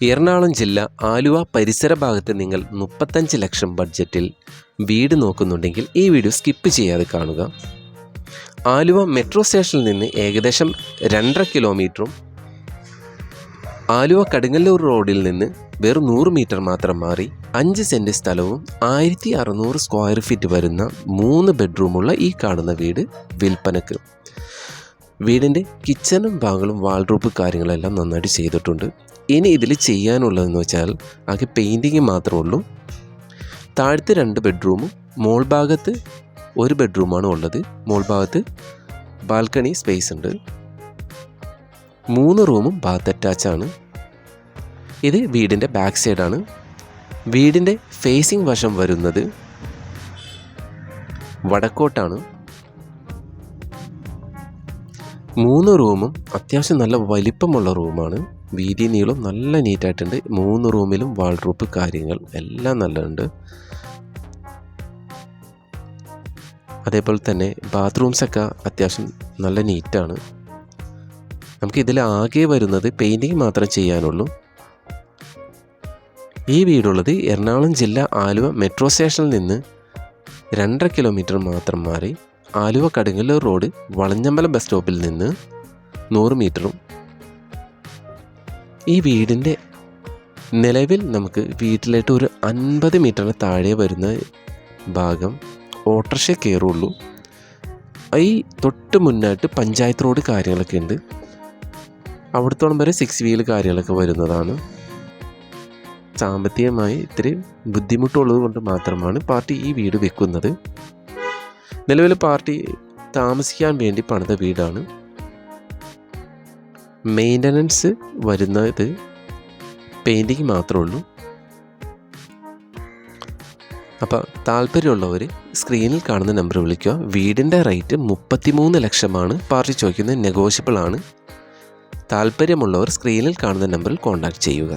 എറണാകുളം ജില്ല ആലുവ പരിസര ഭാഗത്ത് നിങ്ങൾ 35 ലക്ഷം ബഡ്ജറ്റിൽ വീട് നോക്കുന്നുണ്ടെങ്കിൽ ഈ വീഡിയോ സ്കിപ്പ് ചെയ്യാതെ കാണുക. ആലുവ മെട്രോ സ്റ്റേഷനിൽ നിന്ന് ഏകദേശം 2.5 കിലോമീറ്ററും ആലുവ കടുങ്ങല്ലൂർ റോഡിൽ നിന്ന് വെറും 100 മീറ്റർ മാത്രം മാറി 5 സെൻറ്റ് സ്ഥലവും 1600 സ്ക്വയർ ഫീറ്റ് വരുന്ന 3 ബെഡ്റൂമുള്ള ഈ കാണുന്ന വീട് വിൽപ്പനക്ക്. വീടിൻ്റെ കിച്ചണും ഭാഗങ്ങളും വാൾഡ്രോബ് കാര്യങ്ങളെല്ലാം നന്നായിട്ട് ചെയ്തിട്ടുണ്ട്. ഇനി ഇതിൽ ചെയ്യാനുള്ളതെന്ന് വെച്ചാൽ ആകെ പെയിൻറ്റിങ് മാത്രമേ ഉള്ളൂ. താഴത്തെ 2 ബെഡ്റൂമും മോൾ ഭാഗത്ത് 1 ബെഡ്റൂമാണ് ഉള്ളത്. മോൾ ഭാഗത്ത് ബാൽക്കണി സ്പേസ് ഉണ്ട്. 3 റൂമും ബാത്ത് അറ്റാച്ചാണ്. ഇത് വീടിൻ്റെ ബാക്ക് സൈഡാണ്. വീടിൻ്റെ ഫേസിംഗ് വശം വരുന്നത് വടക്കോട്ടാണ്. 3 റൂമും അത്യാവശ്യം നല്ല വലിപ്പമുള്ള റൂമാണ്. വീതി നീളം നല്ല നീറ്റായിട്ടുണ്ട്. 3 റൂമിലും വാൾഡ്രോബ് കാര്യങ്ങൾ എല്ലാം നല്ലതുണ്ട്. അതേപോലെ തന്നെ ബാത്റൂംസൊക്കെ അത്യാവശ്യം നല്ല നീറ്റാണ്. നമുക്കിതിൽ ആകെ വരുന്നത് പെയിൻറ്റിങ് മാത്രം ചെയ്യാനുള്ളൂ. ഈ വീടുള്ളത് എറണാകുളം ജില്ല ആലുവ മെട്രോ സ്റ്റേഷനിൽ നിന്ന് 2.5 കിലോമീറ്റർ മാത്രം മാറി ആലുവ കടുങ്ങല്ലൂർ റോഡ് വളഞ്ഞമ്പലം ബസ് സ്റ്റോപ്പിൽ നിന്ന് 100 മീറ്ററും. ഈ വീടിൻ്റെ നിലവിൽ നമുക്ക് വീട്ടിലായിട്ട് ഒരു 50 മീറ്ററിന് താഴെ വരുന്ന ഭാഗം ഓട്ടോറിക്ഷ കയറുള്ളൂ. ഈ തൊട്ട് മുന്നായിട്ട് പഞ്ചായത്ത് റോഡ് കാര്യങ്ങളൊക്കെ ഉണ്ട്. അവിടത്തോളം വരെ 6 വീൽ കാര്യങ്ങളൊക്കെ വരുന്നതാണ്. സാമ്പത്തികമായി ഇത്തിരി ബുദ്ധിമുട്ടുള്ളത് കൊണ്ട് മാത്രമാണ് പാർട്ടി ഈ വീട് വെക്കുന്നത്. നിലവിൽ പാർട്ടി താമസിക്കാൻ വേണ്ടി പണിത വീടാണ്. മെയിൻ്റനൻസ് വരുന്നത് പെയിൻറ്റിങ് മാത്രമേ ഉള്ളൂ. അപ്പോൾ താല്പര്യമുള്ളവർ സ്ക്രീനിൽ കാണുന്ന നമ്പർ വിളിക്കുക. വീടിൻ്റെ റേറ്റ് 33 ലക്ഷമാണ് പാർട്ടി ചോദിക്കുന്നത്. നെഗോഷ്യബിൾ ആണ്. താല്പര്യമുള്ളവർ സ്ക്രീനിൽ കാണുന്ന നമ്പറിൽ കോൺടാക്റ്റ് ചെയ്യുക.